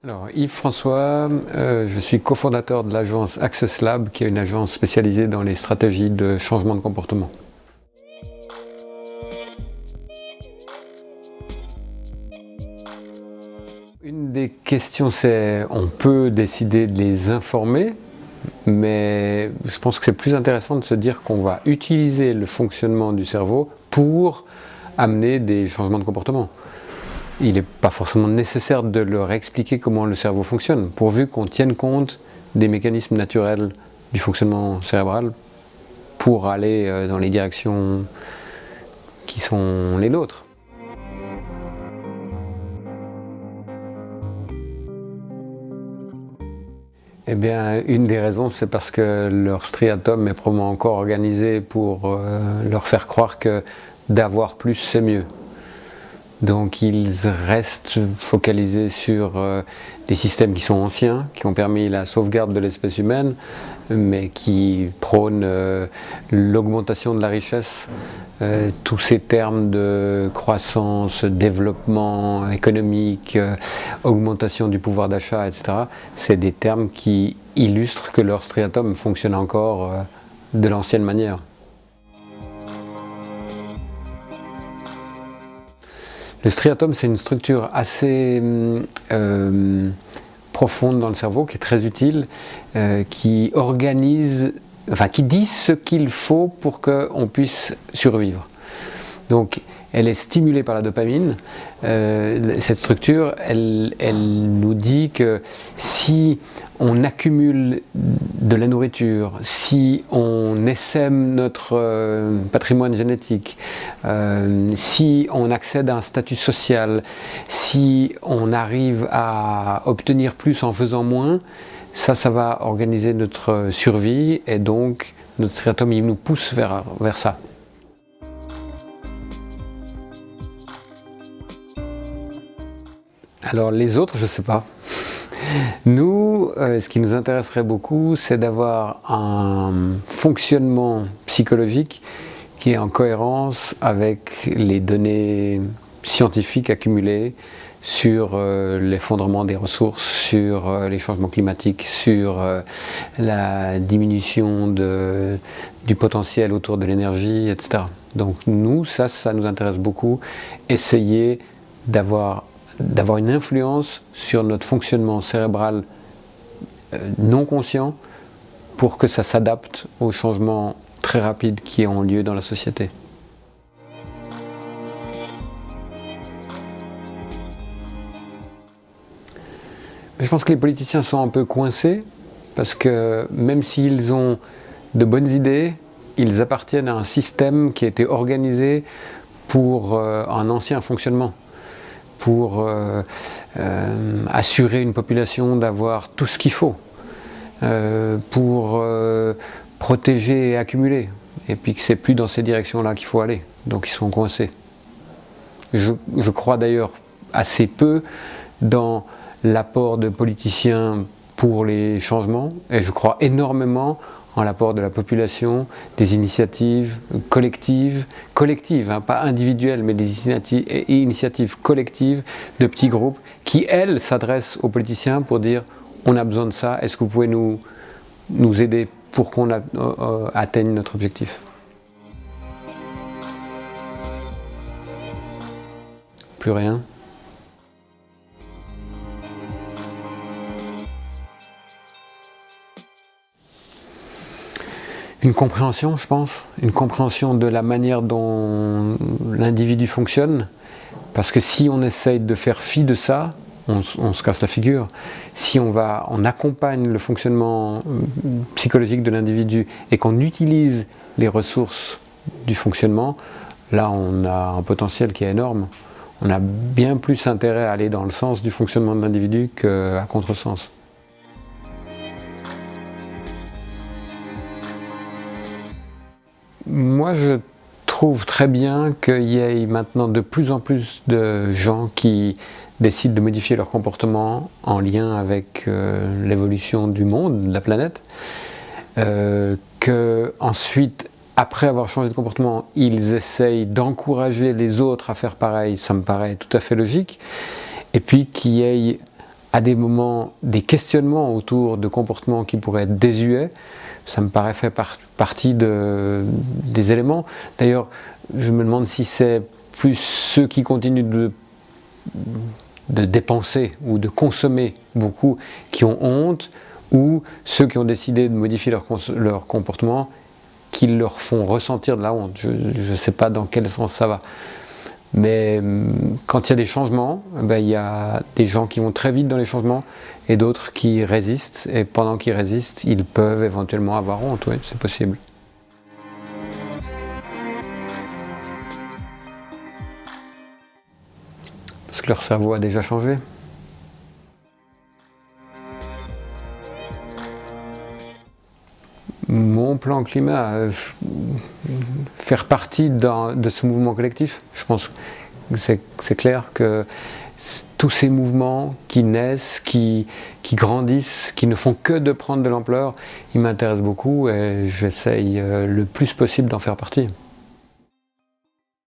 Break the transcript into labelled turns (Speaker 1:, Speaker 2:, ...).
Speaker 1: Alors, Yves François, je suis cofondateur de l'agence Access Lab, qui est une agence spécialisée dans les stratégies de changement de comportement. Une des questions, c'est on peut décider de les informer, mais je pense que c'est plus intéressant de se dire qu'on va utiliser le fonctionnement du cerveau pour amener des changements de comportement. Il n'est pas forcément nécessaire de leur expliquer comment le cerveau fonctionne, pourvu qu'on tienne compte des mécanismes naturels du fonctionnement cérébral pour aller dans les directions qui sont les nôtres. Eh bien, une des raisons, c'est parce que leur striatum est probablement encore organisé pour leur faire croire que d'avoir plus, c'est mieux. Donc ils restent focalisés sur des systèmes qui sont anciens, qui ont permis la sauvegarde de l'espèce humaine, mais qui prônent l'augmentation de la richesse. Tous ces termes de croissance, développement économique, augmentation du pouvoir d'achat, etc., c'est des termes qui illustrent que leur striatum fonctionne encore de l'ancienne manière. Le striatum, c'est une structure assez profonde dans le cerveau, qui est très utile, qui organise, qui dit ce qu'il faut pour qu'on puisse survivre. Donc, elle est stimulée par la dopamine. Cette structure, elle nous dit que si on accumule de la nourriture, si on essaime notre patrimoine génétique, si on accède à un statut social, si on arrive à obtenir plus en faisant moins, ça va organiser notre survie et donc notre striatum, il nous pousse vers ça. Alors les autres, je ne sais pas. Nous, ce qui nous intéresserait beaucoup, c'est d'avoir un fonctionnement psychologique qui est en cohérence avec les données scientifiques accumulées sur l'effondrement des ressources, sur les changements climatiques, sur la diminution du potentiel autour de l'énergie, etc. Donc nous, ça nous intéresse beaucoup, essayer d'avoir une influence sur notre fonctionnement cérébral non conscient pour que ça s'adapte aux changements très rapides qui ont lieu dans la société. Je pense que les politiciens sont un peu coincés parce que même s'ils ont de bonnes idées, ils appartiennent à un système qui a été organisé pour un ancien fonctionnement, pour assurer une population d'avoir tout ce qu'il faut, pour protéger et accumuler, et puis que c'est plus dans ces directions-là qu'il faut aller, donc ils sont coincés. Je crois d'ailleurs assez peu dans l'apport de politiciens pour les changements, et je crois énormément en l'apport de la population, des initiatives collectives, pas individuelles, mais des initiatives collectives de petits groupes qui, elles, s'adressent aux politiciens pour dire on a besoin de ça, est-ce que vous pouvez nous aider pour qu'on atteigne notre objectif? Plus rien. Une compréhension, je pense, une compréhension de la manière dont l'individu fonctionne, parce que si on essaye de faire fi de ça, on se casse la figure. Si on accompagne le fonctionnement psychologique de l'individu et qu'on utilise les ressources du fonctionnement, là on a un potentiel qui est énorme. On a bien plus intérêt à aller dans le sens du fonctionnement de l'individu qu'à contresens. Moi, je trouve très bien qu'il y ait maintenant de plus en plus de gens qui décident de modifier leur comportement en lien avec l'évolution du monde, de la planète, que ensuite, après avoir changé de comportement, ils essayent d'encourager les autres à faire pareil, ça me paraît tout à fait logique, et puis qu'il y ait à des moments des questionnements autour de comportements qui pourraient être désuets, ça me paraît faire partie des éléments. D'ailleurs, je me demande si c'est plus ceux qui continuent de dépenser ou de consommer beaucoup qui ont honte, ou ceux qui ont décidé de modifier leur comportement qui leur font ressentir de la honte. Je ne sais pas dans quel sens ça va. Mais quand il y a des changements, il y a des gens qui vont très vite dans les changements et d'autres qui résistent. Et pendant qu'ils résistent, ils peuvent éventuellement avoir honte. Oui, c'est possible. Parce que leur cerveau a déjà changé. Mon plan climat, faire partie de ce mouvement collectif. Je pense que c'est clair que tous ces mouvements qui naissent, qui grandissent, qui ne font que de prendre de l'ampleur, ils m'intéressent beaucoup et j'essaye le plus possible d'en faire partie.